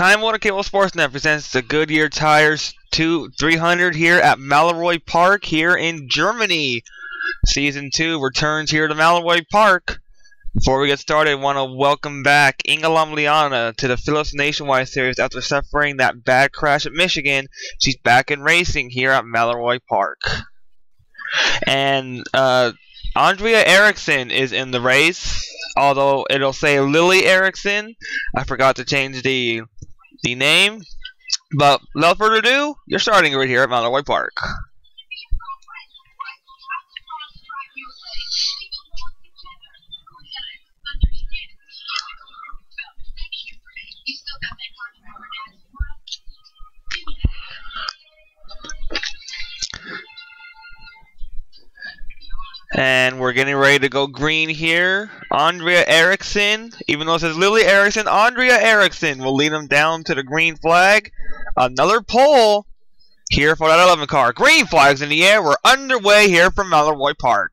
Time Warner Cable Sportsnet presents the Goodyear Tires 300 here at Mallory Park here in Germany. Season 2 returns here to Mallory Park. Before we get started, I want to welcome back Liana to the Phillips Nationwide Series after suffering that bad crash at Michigan. She's back in racing here at Mallory Park. And Andrea Eriksson is in the race, although it'll say Lily Eriksson. I forgot to change the name. But without further ado, you're starting right here at Mallory Park. And we're getting ready to go green here. Andrea Eriksson, even though it says Lily Eriksson, Andrea Eriksson will lead them down to the green flag. Another pole here for that 11 car. Green flags in the air. We're underway here from Mallory Park.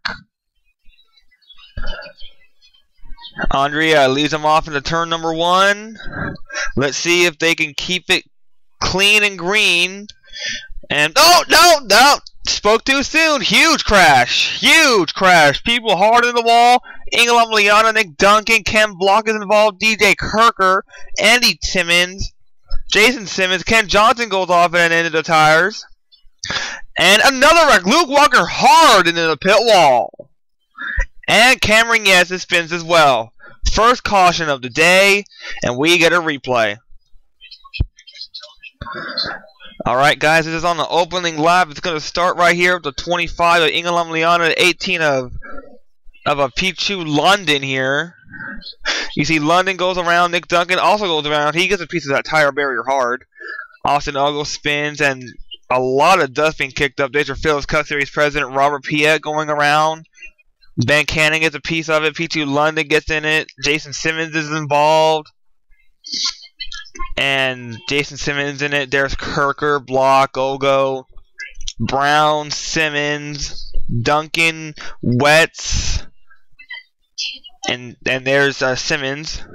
Andrea leads them off into turn number 1. Let's see if they can keep it clean and green. And no! Spoke too soon. Huge crash. Huge crash. People hard in the wall. Liana, Nick Duncan, Ken Block is involved. DJ Kirker, Andy Timmons, Jason Simmons, Ken Johnson goes off at an end of the tires. And another wreck. Luke Walker hard into the pit wall. And Cameron Yes spins as well. First caution of the day, and we get a replay. Alright guys, this is on the opening lap. It's going to start right here with the 25 of Liana, 18 of Pichu London here. You see London goes around, Nick Duncan also goes around. He gets a piece of that tire barrier hard. Austin Ugo spins, and a lot of dust being kicked up. There's your Phillips Cup Series president, Robert Piet, going around. Ben Cannon gets a piece of it. Pichu London gets in it. Jason Simmons is involved. And Jason Simmons in it. There's Kirker, Block, Ogo, Brown, Simmons, Duncan, Wetz, and there's Simmons.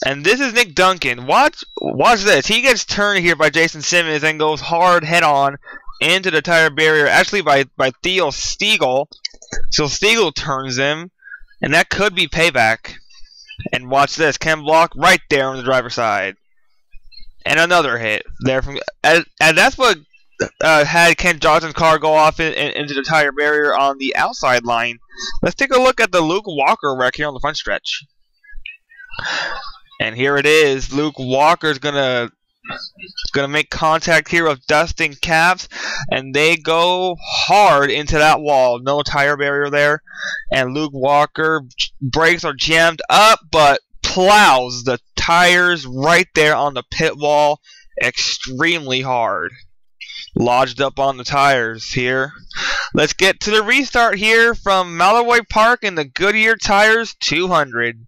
And this is Nick Duncan. Watch this. He gets turned here by Jason Simmons and goes hard head-on into the tire barrier, actually by Theo Stiegel. So Stiegel turns him, and that could be payback. And watch this. Ken Block right there on the driver's side. And another hit there from, and that's what had Ken Johnson's car go off into the tire barrier on the outside line. Let's take a look at the Luke Walker wreck here on the front stretch. And here it is. Luke Walker's gonna make contact here with Dustin Capps, and they go hard into that wall. No tire barrier there, and Luke Walker brakes are jammed up, but plows the tires right there on the pit wall extremely hard. Lodged up on the tires here. Let's get to the restart here from Mallory Park in the Goodyear Tires 200.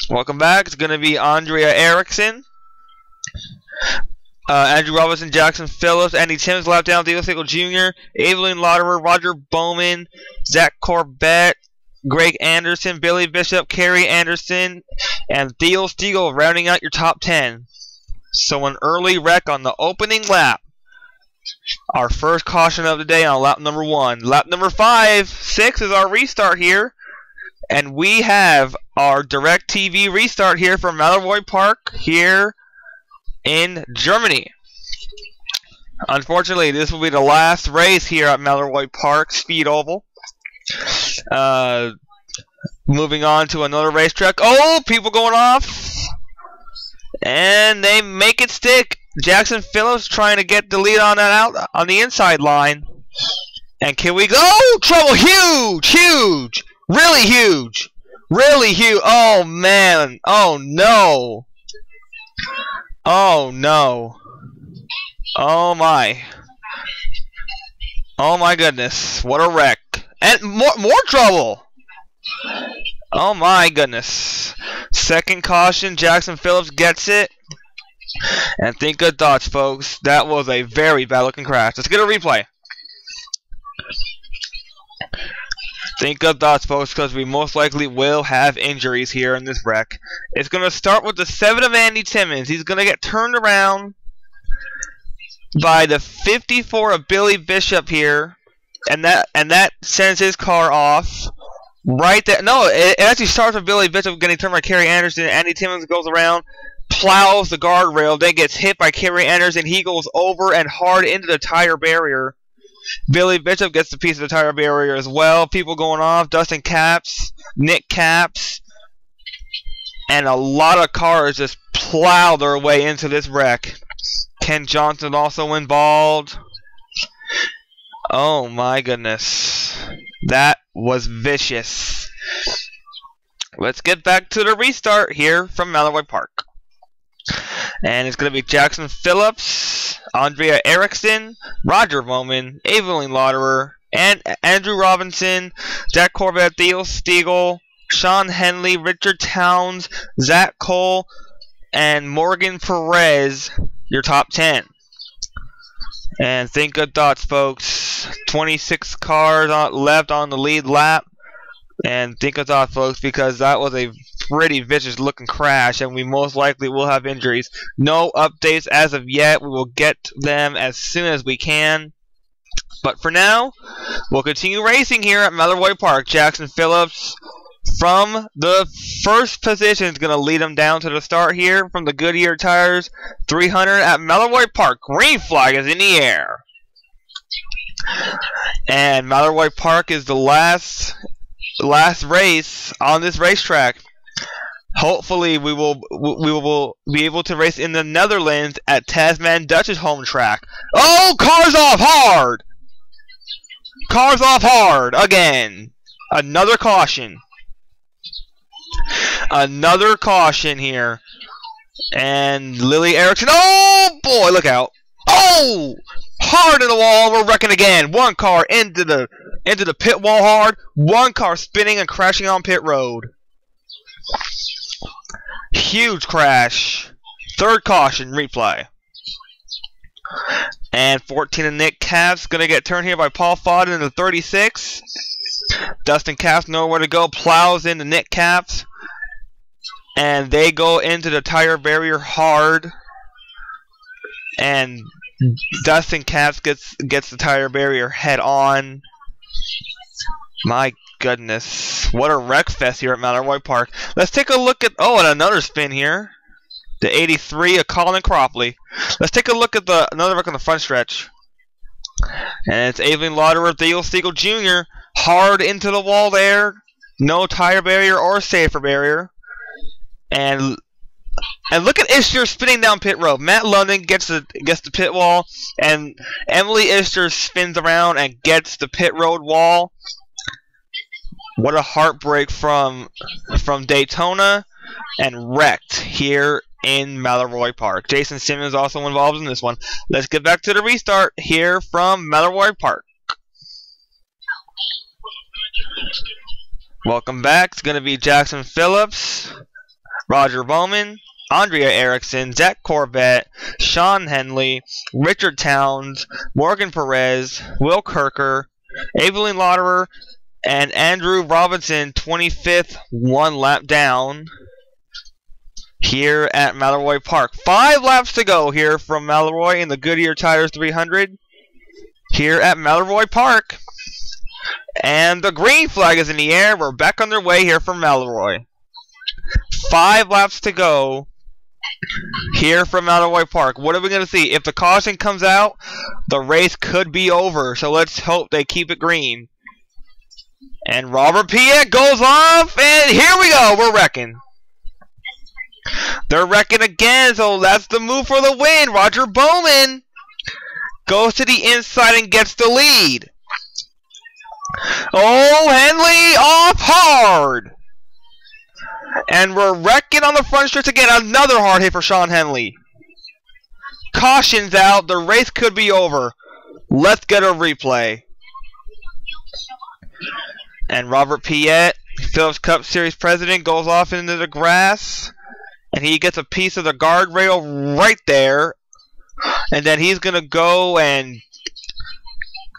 Welcome back. It's going to be Andrea Eriksson, Andrew Robinson, Jackson Phillips, Andy Timmons, lap down, Theo Stiegel Jr., Evelyn Lauderer, Roger Bowman, Zach Corbett, Greg Anderson, Billy Bishop, Kerry Anderson, and Theo Stiegel rounding out your top 10. So an early wreck on the opening lap. Our first caution of the day on lap number 1. Lap number 6 is our restart here. And we have our direct TV restart here from Mallory Park here in Germany. Unfortunately, this will be the last race here at Mallory Park Speed Oval. Moving on to another racetrack. Oh, people going off. And they make it stick. Jackson Phillips trying to get the lead on that out on the inside line. And can we go? Trouble. Huge. Really huge. Oh, man. Oh, no. Oh, no. Oh, my. Oh, my goodness. What a wreck. And more trouble. Oh, my goodness. Second caution. Jackson Phillips gets it. And think good thoughts, folks. That was a very bad-looking crash. Let's get a replay. Think good thoughts, folks, because we most likely will have injuries here in this wreck. It's going to start with the 7 of Andy Timmons. He's going to get turned around by the 54 of Billy Bishop here, and that sends his car off right there. No, it actually starts with Billy Bishop getting turned by Kerry Anderson. Andy Timmons goes around, plows the guardrail, then gets hit by Kerry Anderson. He goes over and hard into the tire barrier. Billy Bishop gets a piece of the tire barrier as well. People going off. Dustin Capps, Nick Capps, and a lot of cars just plow their way into this wreck. Ken Johnson also involved. Oh my goodness. That was vicious. Let's get back to the restart here from Mallory Park. And it's going to be Jackson Phillips, Andrea Erickson, Roger Bowman, Evelyn Lauderer, and Andrew Robinson, Jack Corvette, Theo Stiegel, Sean Henley, Richard Towns, Zach Cole, and Morgan Perez, your top 10. And think good thoughts, folks. 26 cars left on the lead lap. And think good thoughts, folks, because that was a pretty vicious looking crash, and we most likely will have injuries. No updates as of yet. We will get them as soon as we can. But for now, we'll continue racing here at Mallory Park. Jackson Phillips from the first position is going to lead them down to the start here from the Goodyear tires. 300 at Mallory Park. Green flag is in the air. And Mallory Park is the last race on this racetrack. Hopefully we will be able to race in the Netherlands at Tasman Dutch's home track. Oh, cars off hard! Cars off hard again. Another caution. Another caution here. And Lily Erickson. Oh boy, look out. Oh! Hard in the wall. We're wrecking again. One car into the pit wall hard. One car spinning and crashing on pit road. Huge crash. Third caution, replay. And 14 of Nick Capps going to get turned here by Paul Fodden in the 36. Dustin Capps nowhere to go. Plows into Nick Capps. And they go into the tire barrier hard. And Dustin Capps gets the tire barrier head on. My goodness. What a wreck fest here at Mallory Park. Let's take a look at, and another spin here. The 83 of Colin Cropley. Let's take a look at another wreck on the front stretch. And it's Evelyn Lauderer, Theo Stiegel Jr. hard into the wall there. No tire barrier or safer barrier. And look at Ishter spinning down pit road. Matt London gets the pit wall, and Emily Ishter spins around and gets the pit road wall. What a heartbreak from Daytona, and wrecked here in Mallory Park. Jason Simmons also involved in this one. Let's get back to the restart here from Mallory Park. Welcome back. It's going to be Jackson Phillips, Roger Bowman, Andrea Erickson, Zach Corvette, Sean Henley, Richard Towns, Morgan Perez, Will Kirker, Evelyn Lauderer, and Andrew Robinson, 25th, one lap down here at Mallory Park. 5 laps to go here from Mallory in the Goodyear Tires 300 here at Mallory Park. And the green flag is in the air. We're back underway here from Mallory. 5 laps to go here from Mallory Park. What are we going to see? If the caution comes out, the race could be over. So let's hope they keep it green. And Robert Piet goes off, and here we go. We're wrecking. They're wrecking again, so that's the move for the win. Roger Bowman goes to the inside and gets the lead. Oh, Henley off hard. And we're wrecking on the front stretch again. Another hard hit for Sean Henley. Caution's out. The race could be over. Let's get a replay. And Robert Piet, Phillips Cup Series president, goes off into the grass. And he gets a piece of the guardrail right there. And then he's going to go and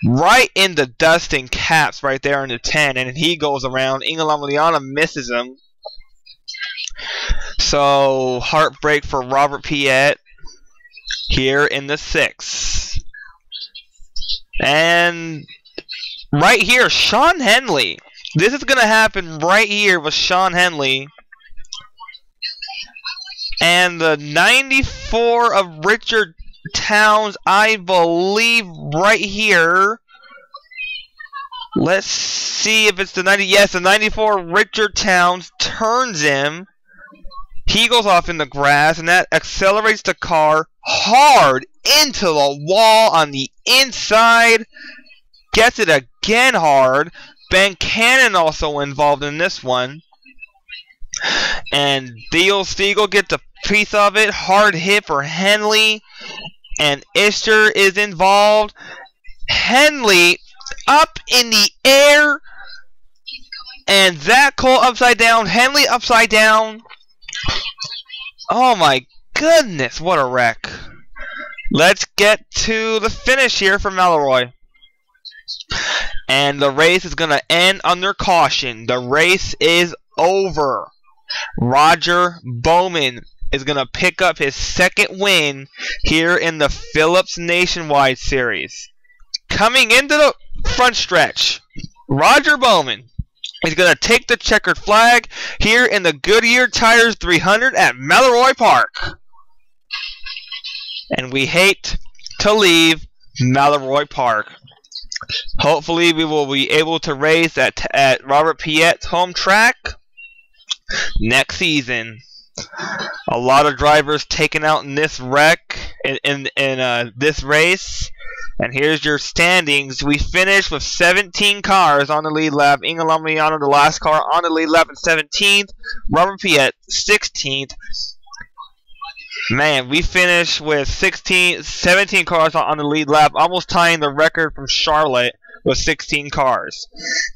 right in the dust and caps right there in the 10, and he goes around. Ingalamuliana misses him. So, heartbreak for Robert Piet here in the 6. And right here, Sean Henley. This is going to happen right here with Sean Henley. And the 94 of Richard Towns, I believe, right here. Let's see if it's the 90. Yes, the 94 Richard Towns turns him. He goes off in the grass, and that accelerates the car hard into the wall on the inside. Gets it again hard. Ben Cannon also involved in this one. And Theo Stiegel gets a piece of it. Hard hit for Henley. And Isher is involved. Henley up in the air. And Zach Cole upside down. Henley upside down. Oh my goodness, what a wreck. Let's get to the finish here for Mallory. And the race is going to end under caution. The race is over. Roger Bowman is going to pick up his second win here in the Phillips Nationwide Series. Coming into the front stretch, Roger Bowman is going to take the checkered flag here in the Goodyear Tires 300 at Mallory Park. And we hate to leave Mallory Park. Hopefully we will be able to race at Robert Piet's home track next season. A lot of drivers taken out in this wreck, in this race. And here's your standings. We finished with 17 cars on the lead lap. Ingalamuliana, the last car, on the lead lap in 17th. Robert Piet, 16th. Man, we finished with 17 cars on the lead lap, almost tying the record from Charlotte with 16 cars.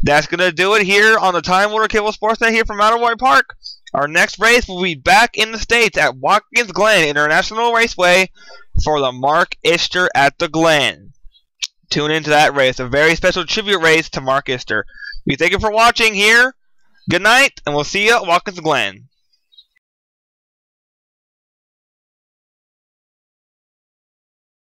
That's going to do it here on the Time Warner Cable Sportsnet here from Mallory Park. Our next race will be back in the States at Watkins Glen International Raceway for the Mark Isher at the Glen. Tune into that race, a very special tribute race to Mark Isher. We thank you for watching here. Good night, and we'll see you at Watkins Glen.